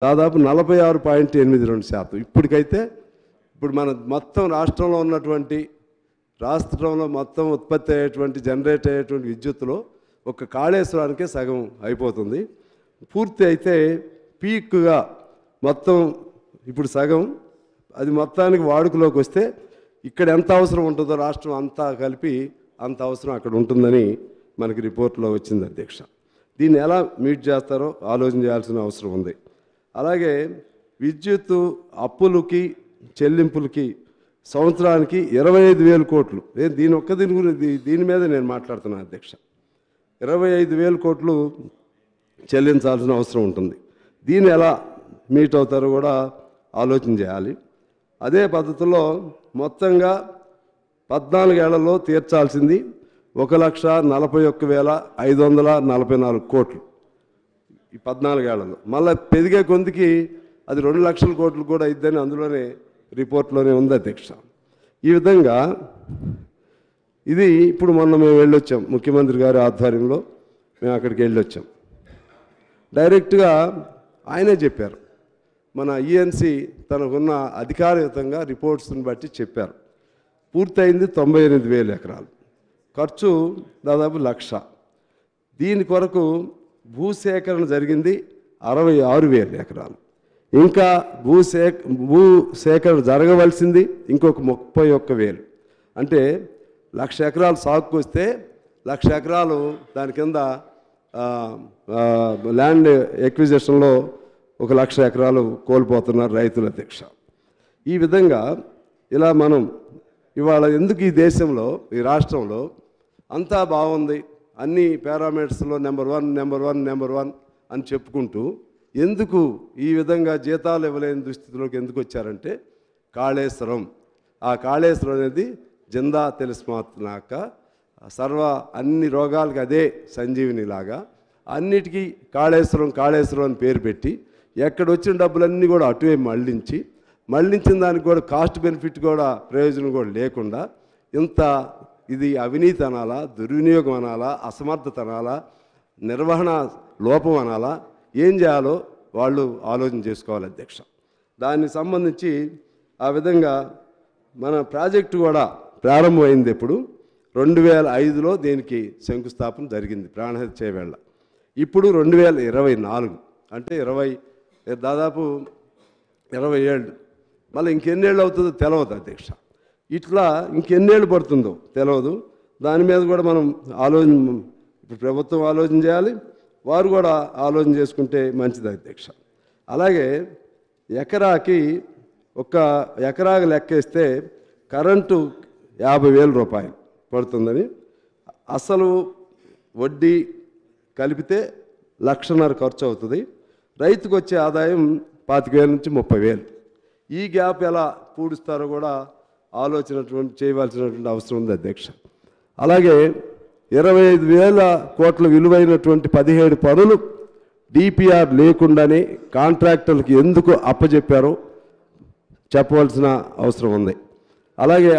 దాదాపు 46.82%. ఇప్పటికైతే ఇప్పుడు మన మొత్తం రాష్ట్రంలో ఉన్నటువంటి మొత్తం ఉత్పత్తి అయ్యేటువంటి జనరేట్ అయ్యేటువంటి విద్యుత్తులో ఒక కాళేశ్వరానికే సగం అయిపోతుంది. పూర్తి అయితే పీక్గా మొత్తం ఇప్పుడు సగం అది మొత్తానికి వాడుకలోకి వస్తే ఇక్కడ ఎంత అవసరం ఉంటుందో రాష్ట్రం అంతా కలిపి అంత అవసరం అక్కడ ఉంటుందని మనకి రిపోర్ట్లో వచ్చింది అధ్యక్ష. దీన్ని ఎలా మీట్ చేస్తారో ఆలోచన చేయాల్సిన అవసరం ఉంది. అలాగే విద్యుత్ అప్పులకి చెల్లింపులకి సంవత్సరానికి 25,000 కోట్లు. దీని మీద నేను మాట్లాడుతున్నాను అధ్యక్ష. 25,000 కోట్లు చెల్లించాల్సిన అవసరం ఉంటుంది. దీన్ని ఎలా మీట్ అవుతారో కూడా ఆలోచన చేయాలి. అదే పద్ధతిలో మొత్తంగా 14 ఏళ్లలో తీర్చాల్సింది 1,41,544 కోట్లు ఈ 14 ఏళ్లలో. మళ్ళీ పెరిగే కొందికి అది 2 లక్షల కోట్లు కూడా ఇద్దని అందులోనే రిపోర్ట్లోనే ఉంది అధ్యక్ష. ఈ విధంగా ఇది ఇప్పుడు మొన్న మేము వెళ్ళొచ్చాం, ముఖ్యమంత్రి గారి ఆధ్వర్యంలో మేము అక్కడికి వెళ్ళొచ్చాం. డైరెక్ట్గా ఆయనే చెప్పారు, మన ఈఎన్సీ తనకున్న అధికారయుతంగా రిపోర్ట్స్ని బట్టి చెప్పారు. పూర్తయింది 98,000 ఎకరాలు, ఖర్చు దాదాపు 1,00,000. దీని కొరకు భూసేకరణ జరిగింది 66,000 ఎకరాలు. ఇంకా భూసేకరణ జరగవలసింది ఇంకొక 31,000. అంటే 1,00,000 ఎకరాలు సాగుకు వస్తే 1,00,000 ఎకరాలు దాని కింద ల్యాండ్ ఎక్విజిషన్లో 1,00,000 ఎకరాలు కోల్పోతున్నారు రైతుల అధ్యక్ష. ఈ విధంగా ఇలా మనం ఇవాళ ఎందుకు ఈ దేశంలో ఈ రాష్ట్రంలో అంతా బాగుంది, అన్ని పారామీటర్స్లో నెంబర్ వన్ అని చెప్పుకుంటూ ఎందుకు ఈ విధంగా జీతాలు ఇవ్వలేని దుస్థితిలోకి ఎందుకు వచ్చారంటే కాళేశ్వరం. ఆ కాళేశ్వరం అనేది జిందా తెలిస్మాత్నాక అన్ని రోగాలకి అదే సంజీవినిలాగా అన్నిటికీ కాళేశ్వరం అని పేరు పెట్టి ఎక్కడ వచ్చిన డబ్బులన్నీ కూడా అటువే మళ్ళించిన దానికి కూడా కాస్ట్ బెనిఫిట్ కూడా ప్రయోజనం కూడా లేకుండా ఇది అవినీతి అనాలా, దుర్వినియోగం అనాలా, అసమర్థత అనాలా, నిర్వహణ లోపం అనాలా, ఏం చేయాలో వాళ్ళు ఆలోచన చేసుకోవాలి అధ్యక్ష. దానికి సంబంధించి ఆ విధంగా మన ప్రాజెక్టు కూడా ప్రారంభమైంది. ఎప్పుడు 2005లో దీనికి శంకుస్థాపన జరిగింది ప్రాణహిత చేవేళ్ళ. ఇప్పుడు 2024 అంటే దాదాపు 20 ఏళ్ళు. మళ్ళీ ఇంకెన్నేళ్ళు అవుతుందో తెలియదు అధ్యక్ష. ఇట్లా ఇంకెన్నేళ్ళు పడుతుందో తెలియదు. దాని మీద కూడా మనం ఇప్పుడు ప్రభుత్వం ఆలోచన చేయాలి, వారు కూడా ఆలోచన చేసుకుంటే మంచిది అధ్యక్ష. అలాగే ఒక ఎకరాకి లెక్కేస్తే కరెంటు 50,000 రూపాయలు పడుతుందని, అసలు వడ్డీ కలిపితే 1,00,000 ఖర్చు అవుతుంది. రైతుకు వచ్చే ఆదాయం 25,000 నుంచి 30,000. ఈ గ్యాప్ ఎలా పూడుస్తారో కూడా చేయవలసినటువంటి అవసరం ఉంది అధ్యక్ష. అలాగే 25,000 కోట్ల విలువైనటువంటి 17 పనులు డిపిఆర్ లేకుండానే కాంట్రాక్టర్లకు ఎందుకు అప్పచెప్పారో చెప్పవలసిన అవసరం ఉంది. అలాగే